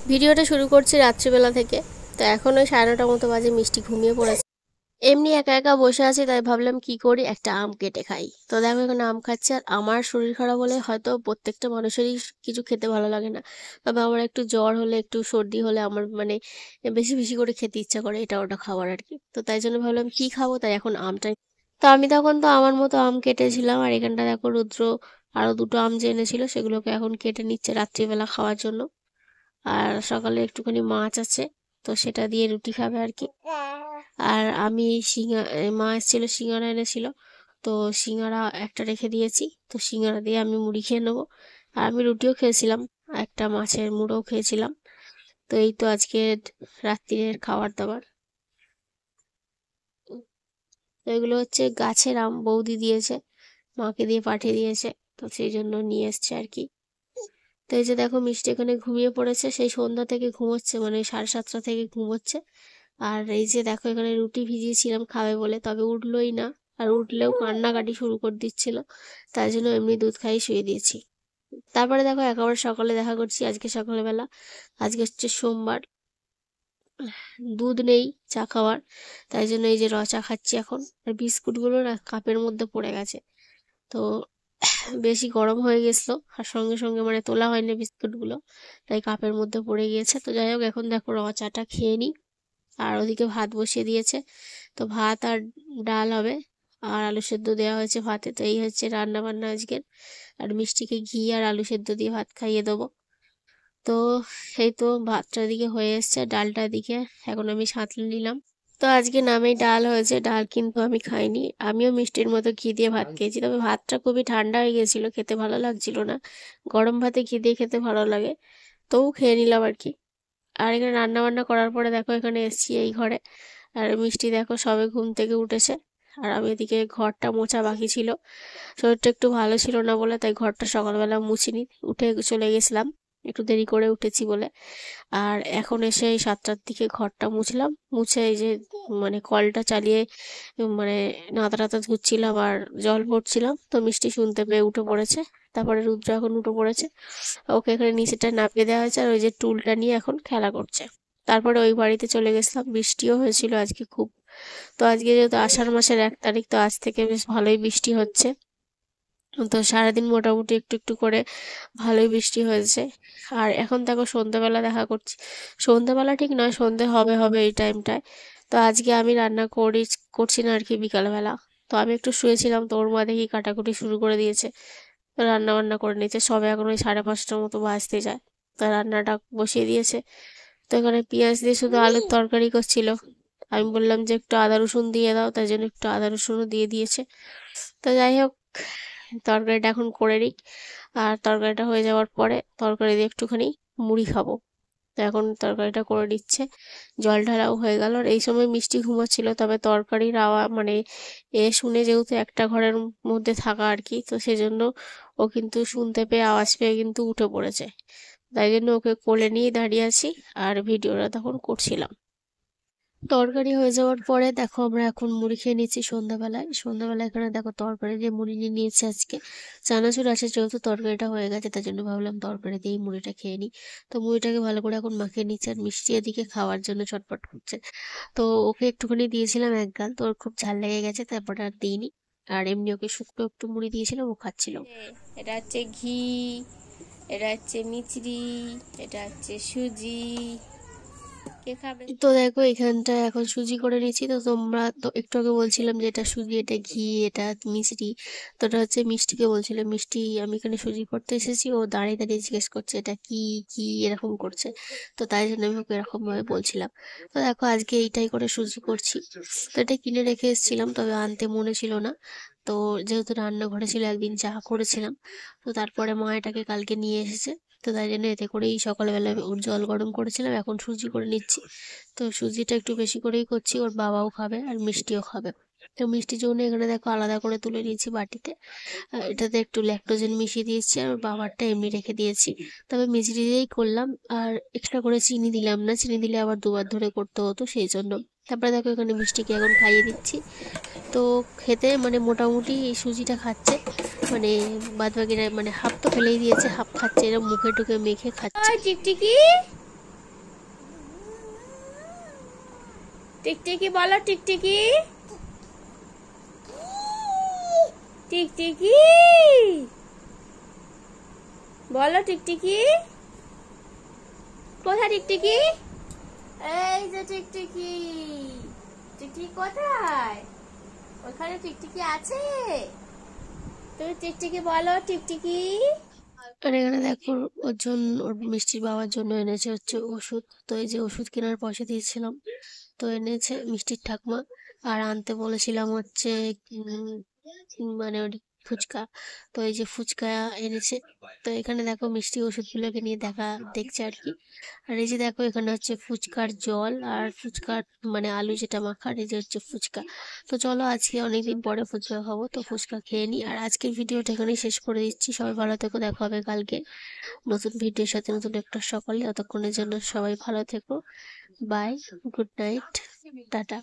ভিডিওটা শুরু করছি রাত্রিবেলা থেকে। তো এখন ওই 9:30 মতো বাজে, মিষ্টি ঘুমিয়ে পড়েছে। এমনি একা একা বসে আছি, তাই ভাবলাম কি করি, একটা আম কেটে খাই। তো দেখো এখানে আম খাচ্ছি। আর আমার শরীর খারাপ হলে হয়তো প্রত্যেকটা মানুষেরই কিছু খেতে ভালো লাগে না, তবে আমার একটু জ্বর হলে, একটু সর্দি হলে আমার মানে বেশি বেশি করে খেতে ইচ্ছা করে এটা ওটা খাবার আর কি। তো তাই জন্য ভাবলাম কি খাবো, তাই এখন আমটাই। তো আমি তখন তো আমার মতো আম কেটেছিলাম, আর এখানটা দেখো রুদ্র আরো দুটো আম যে এনেছিল সেগুলোকে এখন কেটে নিচ্ছে রাত্রিবেলা খাওয়ার জন্য। আর সকালে একটুখানি মাছ আছে, তো সেটা দিয়ে রুটি খাবে আর কি। আর আমি মা এসেছিল, সিঙ্গারা এনেছিল, তো সিঙ্গারা একটা রেখে দিয়েছি, তো সিঙ্গারা দিয়ে আমি মুড়ি খেয়ে নেবো। আর আমি রুটিও খেয়েছিলাম, একটা মাছের মুড়োও খেয়েছিলাম। তো এই তো আজকে রাত্রির খাবার দাবার। তো এগুলো হচ্ছে গাছের আম, বৌদি দিয়েছে, মাকে দিয়ে পাঠিয়ে দিয়েছে, তো সেই জন্য নিয়ে এসছে আর কি। তো এই যে দেখো মিষ্টি এখানে ঘুমিয়ে পড়েছে, সেই সন্ধ্যা থেকে ঘুমোচ্ছে, মানে 7:30 থেকে ঘুমোচ্ছে। আর এই যে দেখো এখানে রুটি ভিজিয়েছিলাম খাবে বলে, তবে উঠলোই না। আর উঠলেও কান্নাকাটি শুরু করে দিচ্ছিল, তাই জন্য এমনি দুধ খাইয়ে শুয়ে দিয়েছি। তারপরে দেখো একেবারে সকালে দেখা করছি, আজকে সকালবেলা। আজকে হচ্ছে সোমবার, দুধ নেই চা খাওয়ার, তাই জন্য এই যে র চা খাচ্ছি এখন। আর বিস্কুটগুলো না কাপের মধ্যে পড়ে গেছে, তো বেশি গরম হয়ে গেছিলো, আর সঙ্গে সঙ্গে মানে তোলা হয়নি বিস্কুটগুলো, তাই কাপের মধ্যে পড়ে গিয়েছে। তো যাই হোক এখন দেখো র চাটা খেয়ে নিই। আর ওদিকে ভাত বসিয়ে দিয়েছে, তো ভাত আর ডাল হবে, আর আলু সেদ্ধ দেওয়া হয়েছে ভাতে। তো এই হচ্ছে রান্না বান্না আজকের। আর মিষ্টিকে ঘি আর আলু সেদ্ধ দিয়ে ভাত খাইয়ে দেবো। তো এই তো ভাতটা দিকে হয়ে এসছে, ডালটা দিকে এখন আমি সাঁতলে নিলাম। তো আজকে নামেই ডাল হয়েছে, ডাল কিন্তু আমি খাইনি। আমিও মিষ্টির মতো ঘি দিয়ে ভাত খেয়েছি, তবে ভাতটা খুবই ঠান্ডা হয়ে গেছিল, খেতে ভালো লাগছিল না। গরম ভাতে ঘি দিয়ে খেতে ভালো লাগে, তবু খেয়ে নিলাম আর কি। আর এখানে রান্না বান্না করার পরে দেখো এখানে এসছি এই ঘরে। আর মিষ্টি দেখো সবে ঘুম থেকে উঠেছে, আর আমি এদিকে ঘরটা মোছা বাকি ছিল। শরীরটা একটু ভালো ছিল না বলে তাই ঘরটা সকালবেলা মুছিনি, উঠে চলে গেছিলাম, একটু দেরি করে উঠেছি বলে। আর এখন এসে এই 7টার দিকে ঘরটা মুছলাম, মুছে এই যে মানে কলটা চালিয়ে মানে নাতা টাতা ধুচ্ছিলাম আর জল ভরছিলাম। তো মিষ্টি শুনতে পেয়ে উঠে পড়েছে। তারপরে রুদ্র এখন উঠে পড়েছে, ওকে এখানে নিচেটা নামিয়ে দেওয়া হয়েছে, আর ওই যে টুলটা নিয়ে এখন খেলা করছে। তারপরে ওই বাড়িতে চলে গেছিলাম, বৃষ্টিও হয়েছিল আজকে খুব। তো আজকে যেহেতু আষাঢ় মাসের 1 তারিখ, তো আজ থেকে বেশ ভালোই বৃষ্টি হচ্ছে। তো সারাদিন মোটামুটি একটু একটু করে ভালোই বৃষ্টি হয়েছে। আর এখন দেখো সন্ধ্যাবেলা দেখা করছি, সন্ধ্যাবেলা ঠিক নয়, সন্ধে হবে হবে এই টাইমটায়। তো আজকে আমি রান্না করছি না আর কি বিকালবেলা। তো আমি একটু শুয়েছিলাম, তো ওর মা দেখি কাটাকুটি শুরু করে দিয়েছে, তো রান্না বান্না করে নিয়েছে। সবে এখন ওই 5:30টার মতো বাজতে যায়, তা রান্নাটা বসিয়ে দিয়েছে। তো এখানে পেঁয়াজ দিয়ে শুধু আলুর তরকারি করছিল, আমি বললাম যে একটু আদা রসুন দিয়ে দাও, তাই জন্য একটু আদা রসুনও দিয়ে দিয়েছে। তো যাই হোক, তরকারিটা এখন করে নিই। আর তরকারিটা হয়ে যাওয়ার পরে তরকারি দিয়ে একটুখানি মুড়ি খাবো। তো এখন তরকারিটা করে নিচ্ছে, জল ঢালাও হয়ে গেল। আর এই সময় মিষ্টি ঘুমাচ্ছিল, তবে তরকারির আওয়াজ মানে শুনে, যেহেতু একটা ঘরের মধ্যে থাকা আর কি, তো সেজন্য ও কিন্তু শুনতে পেয়ে, আওয়াজ পেয়ে কিন্তু উঠে পড়েছে। তাই জন্য ওকে কোলে নিয়ে দাঁড়িয়ে আছি, আর ভিডিওটা তখন করছিলাম। তরকারি হয়ে যাওয়ার পরে দেখো আমরা এখন মুড়ি খেয়ে নিচ্ছি সন্ধ্যাবেলায়। সন্ধ্যাবেলায় এখানে দেখো তরকারি দিয়ে মুড়ি নিয়ে নিয়েছি আজকে। চানাচুর আছে যেহেতু, তরকারিটা হয়ে গেছে, তার জন্য ভাবলাম তরকারি দিয়েই মুড়িটা খেয়ে নিই। তো মুড়িটাকে ভালো করে এখন মাখিয়ে নিচ্ছে, আর মিষ্টি এদিকে খাওয়ার জন্য ছটফট করছে। তো ওকে একটুখানি দিয়েছিলাম এক গাল, তো ওর খুব ঝাল লেগে গেছে, তারপরে আর দিইনি। আর এমনি ওকে শুকনো একটু মুড়ি দিয়েছিলাম, ও খাচ্ছিল। এটা হচ্ছে ঘি, এটা হচ্ছে মিচড়ি, এটা হচ্ছে সুজি। কে খাবে? তো দেখো এখানটা এখন সুজি করে নিচ্ছি। তো তোমরা তো একটু আগে বলছিলাম যে এটা সুজি, এটা ঘি, এটা মিষ্টি। তো ওটা হচ্ছে মিষ্টিকে বলছিলাম, মিষ্টি আমি এখানে সুজি করতে এসেছি, ও দাঁড়িয়ে দাঁড়িয়ে জিজ্ঞেস করছে এটা কি কি এরকম করছে। তো তাই জন্য আমি ওকে এরকম ভাবে বলছিলাম। তো দেখো আজকে এইটাই করে সুজি করছি। তো এটা কিনে রেখে এসেছিলাম, তবে আনতে মনে ছিল না। তো যেহেতু রান্নাঘরে ছিল, একদিন চা করেছিলাম, তো তারপরে মা এটাকে কালকে নিয়ে এসেছে। তো তাই জন্য এতে করেই সকালবেলা আমি ওর জল গরম করেছিলাম, এখন সুজি করে নিচ্ছি। তো সুজিটা একটু বেশি করেই করছি, ওর বাবাও খাবে আর মিষ্টিও খাবে। তো মিষ্টির জন্য এখানে দেখো আলাদা করে তুলে নিয়েছি বাটিতে। এটাতে একটু ল্যাকটোজেন মিশিয়ে দিয়েছি, আর ওর বাবারটা এমনি রেখে দিয়েছি। তবে মিষ্টি দিয়েই করলাম, আর এক্সট্রা করে চিনি দিলাম না, চিনি দিলে আবার দুবার ধরে করতে হতো, সেই জন্য। তারপরে দেখো এখানে মিষ্টিকে এখন খাইয়ে দিচ্ছি। তো খেতে মানে মোটামুটি এই সুজিটা খাচ্ছে, মানে বাদবাকিরা মানে হাফ তো ফেলেই দিয়েছে, হাফ খাচ্ছে, এরকম মুখে টুকে মেখে খাচ্ছে। টিকটিকি, টিকটিকি বলো, টিকটিকি টিকটিকি বলো, টিকটিকি কোথায়? টিকটিকি, এই যে টিকটিকি। টিকটিকি কোথায়? ওখানে টিকটিকি আছে। তুমি টিকটিকি বলো, টিকটিকি। আর এখানে দেখো ওর জন্য, ওর মিষ্টির বাবার জন্য এনেছে হচ্ছে ওষুধ। তো এই যে ওষুধ কেনার পয়সা দিয়েছিলাম, তো এনেছে মিষ্টির ঠাকুমা। আর আনতে বলেছিলাম হচ্ছে মানে ওর ফুচকা। তো এই যে ফুচকা এনেছে। তো এখানে দেখো মিষ্টি ওষুধগুলোকে নিয়ে দেখছে আর কি। আর এই যে দেখো এখানে হচ্ছে ফুচকার জল আর ফুচকার মানে আলু যেটা মাখার, এই যে হচ্ছে ফুচকা। তো চলো আজকে অনেকদিন পরে ফুচকা খাবো, তো ফুচকা খেয়ে নিই। আর আজকের ভিডিওটা এখানেই শেষ করে দিচ্ছি। সবাই ভালো থেকো, দেখা হবে কালকে নতুন ভিডিওর সাথে, নতুন একটা সকালে। ততক্ষণের জন্য সবাই ভালো থেকো। Bye, good night, tata.